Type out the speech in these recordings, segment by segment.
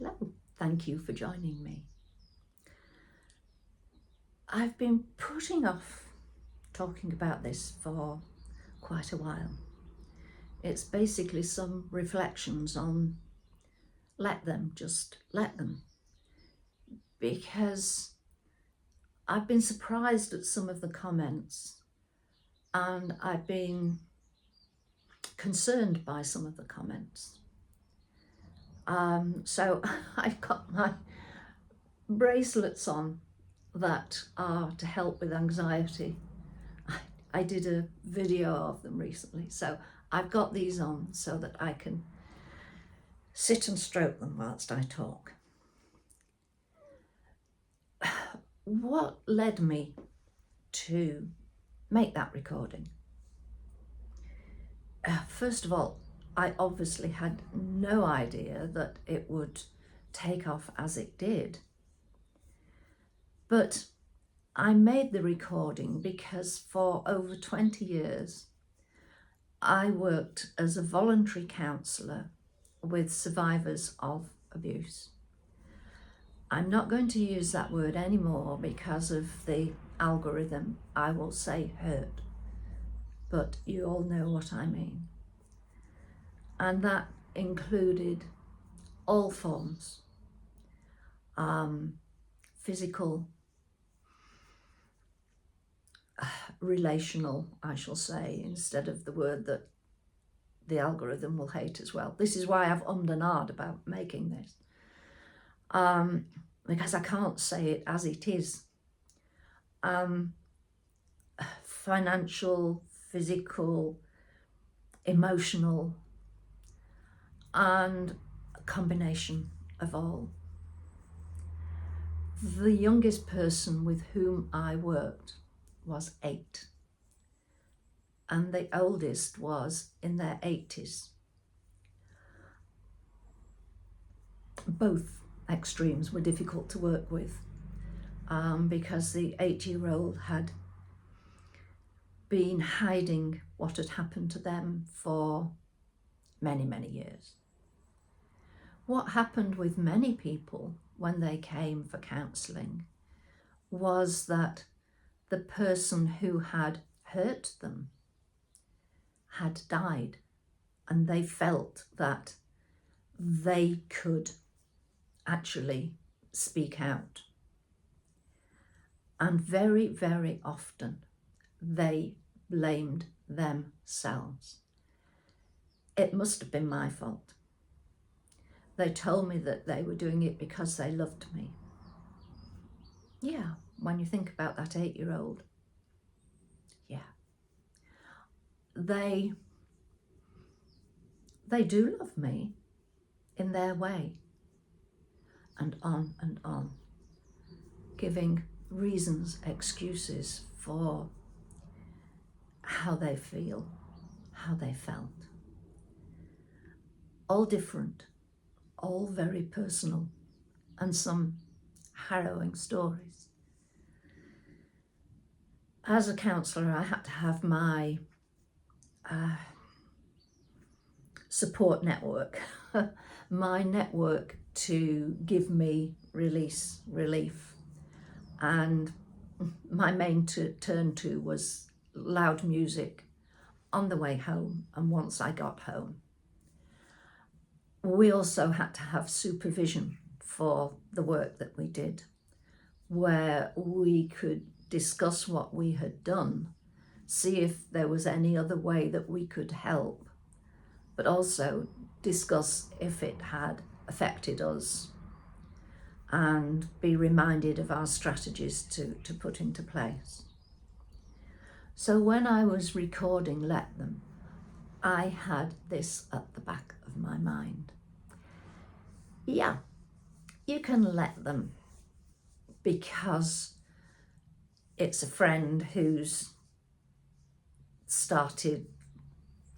Hello, thank you for joining me. I've been putting off talking about this for quite a while. It's basically some reflections on just let them, because I've been surprised at some of the comments and I've been concerned by some of the comments. So I've got my bracelets on that are to help with anxiety. I did a video of them recently, so I've got these on so that I can sit and stroke them whilst I talk. What led me to make that recording? First of all, I obviously had no idea that it would take off as it did. But I made the recording because for over 20 years, I worked as a voluntary counsellor with survivors of abuse. I'm not going to use that word anymore because of the algorithm. I will say hurt, but you all know what I mean. And that included all forms, physical, relational, I shall say, instead of the word that the algorithm will hate as well. This is why I've ummed and ahed about making this, because I can't say it as it is. Financial, physical, emotional, and a combination of all. The youngest person with whom I worked was 8, and the oldest was in their 80s. Both extremes were difficult to work with because the 8-year-old had been hiding what had happened to them for many, many years. What happened with many people when they came for counselling was that the person who had hurt them had died, and they felt that they could actually speak out. And very, very often they blamed themselves. It must have been my fault. They told me that they were doing it because they loved me. Yeah, when you think about that 8-year-old, yeah. They do love me in their way, and on, giving reasons, excuses for how they feel, how they felt. All different, all very personal, and some harrowing stories. As a counsellor, I had to have my support network, my network to give me relief. And my main turn to was loud music on the way home and once I got home. We also had to have supervision for the work that we did, where we could discuss what we had done, see if there was any other way that we could help, but also discuss if it had affected us and be reminded of our strategies to put into place. So when I was recording Let Them, I had this at the back of my mind. Yeah, you can let them because it's a friend who's started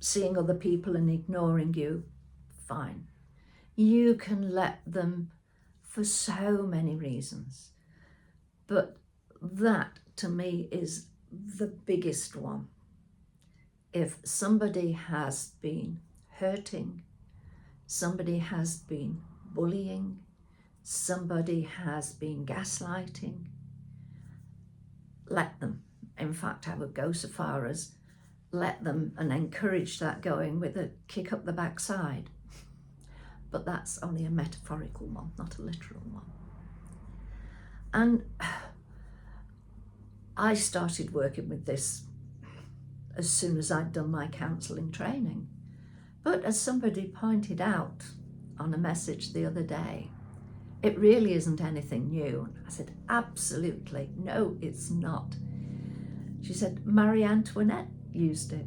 seeing other people and ignoring you. Fine. You can let them for so many reasons, but that to me is the biggest one. If somebody has been hurting, somebody has been bullying, somebody has been gaslighting, let them. In fact, I would go so far as let them and encourage that going with a kick up the backside. But that's only a metaphorical one, not a literal one. And I started working with this as soon as I'd done my counselling training. But as somebody pointed out on a message the other day, it really isn't anything new. I said, absolutely, no, it's not. She said, Marie Antoinette used it.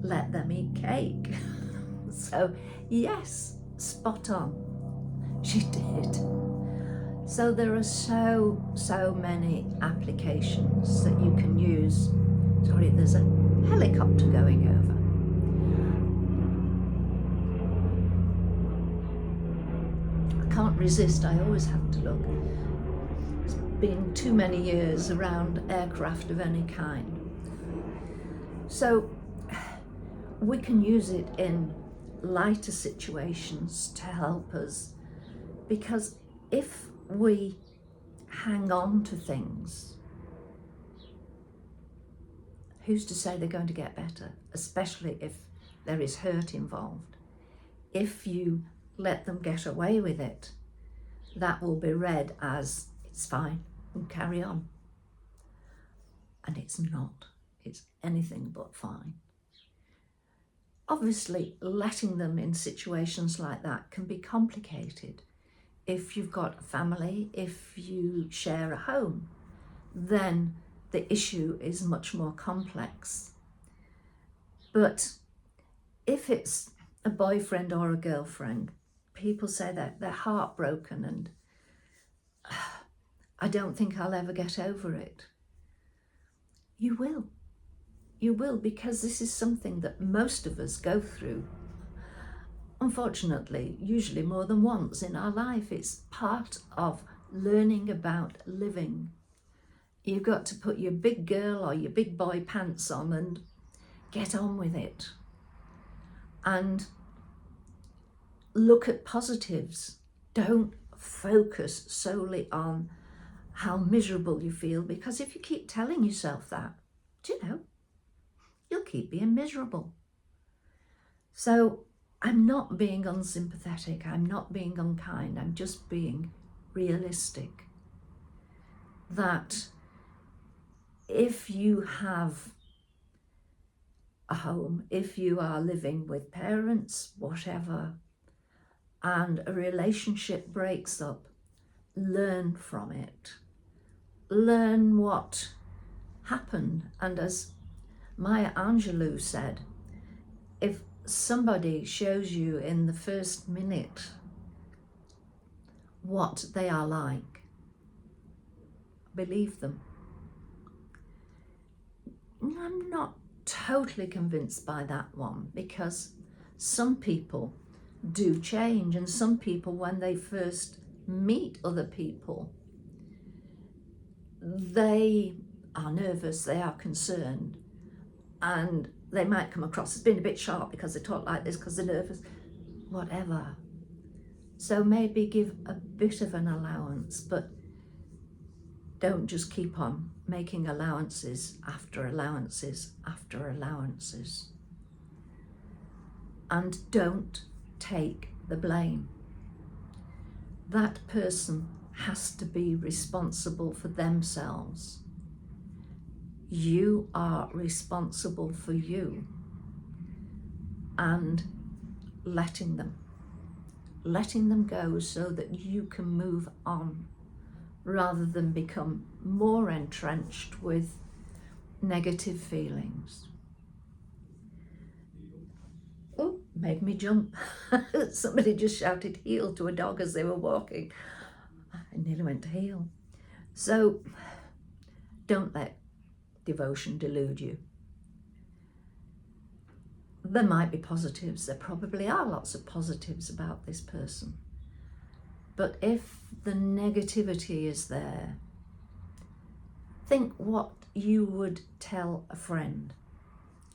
Let them eat cake. So yes, spot on, she did. So there are so many applications that you can use. Sorry, there's a helicopter going over. I can't resist, I always have to look. It's been too many years around aircraft of any kind. So we can use it in lighter situations to help us, because if we hang on to things, who's to say they're going to get better, especially if there is hurt involved? If you let them get away with it, that will be read as it's fine and carry on. And it's not. It's anything but fine. Obviously, letting them in situations like that can be complicated. If you've got a family, if you share a home, then the issue is much more complex. But if it's a boyfriend or a girlfriend, people say that they're heartbroken and I don't think I'll ever get over it. You will. You will, because this is something that most of us go through. Unfortunately, usually more than once in our life. It's part of learning about living. You've got to put your big girl or your big boy pants on and get on with it. And look at positives. Don't focus solely on how miserable you feel, because if you keep telling yourself that, do you know, you'll keep being miserable. So I'm not being unsympathetic, I'm not being unkind, I'm just being realistic. That if you have a home, if you are living with parents, whatever, and a relationship breaks up, learn from it. Learn what happened. And as Maya Angelou said, if somebody shows you in the first minute what they are like, believe them. I'm not totally convinced by that one, because some people do change, and some people, when they first meet other people, they are nervous, they are concerned, and they might come across as being a bit sharp because they talk like this because they're nervous, whatever. So maybe give a bit of an allowance, but don't just keep on making allowances after allowances after allowances. And don't take the blame. That person has to be responsible for themselves. You are responsible for you, and letting them go so that you can move on, rather than become more entrenched with negative feelings. Oh, made me jump. Somebody just shouted heel to a dog as they were walking. I nearly went to heel. So don't let devotion delude you. There might be positives, there probably are lots of positives about this person. But if the negativity is there, think what you would tell a friend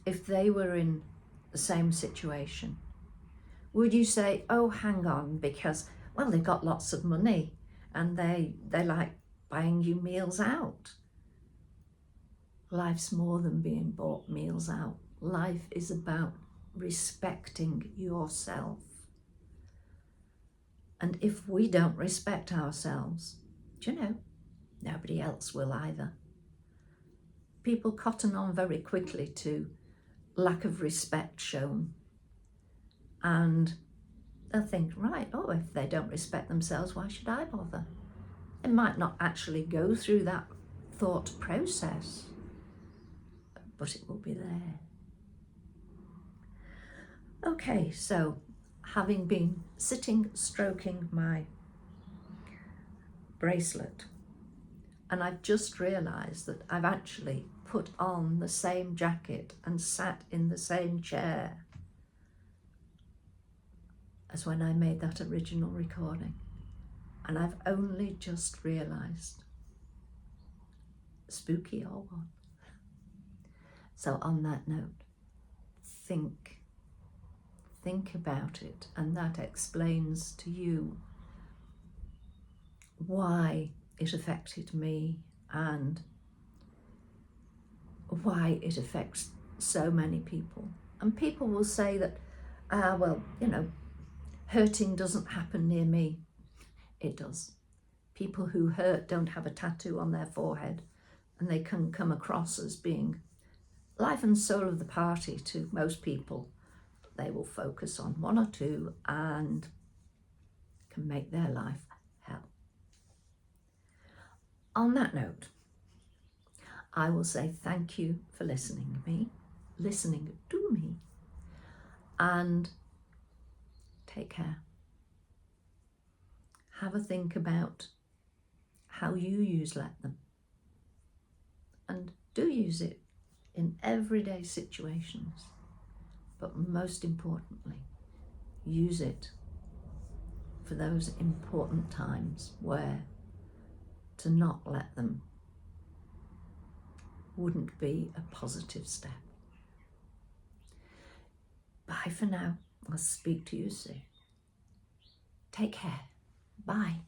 if they were in the same situation. Would you say, oh, hang on, because well, they've got lots of money and they like buying you meals out. Life's more than being bought meals out. Life is about respecting yourself. And if we don't respect ourselves, do you know, nobody else will either. People cotton on very quickly to lack of respect shown. And they'll think, right, oh, if they don't respect themselves, why should I bother? They might not actually go through that thought process, but it will be there. Okay, so having been sitting stroking my bracelet, and I've just realised that I've actually put on the same jacket and sat in the same chair as when I made that original recording. And I've only just realised. Spooky or what? So on that note, think about it, and that explains to you why it affected me and why it affects so many people. And people will say that, well, you know, hurting doesn't happen near me. It does. People who hurt don't have a tattoo on their forehead, and they can come across as being life and soul of the party to most people. They will focus on one or two and can make their life hell. On that note, I will say thank you for listening to me, and take care. Have a think about how you use let them, and do use it in everyday situations, but most importantly, use it for those important times where to not let them wouldn't be a positive step. Bye for now. I'll speak to you soon. Take care. Bye.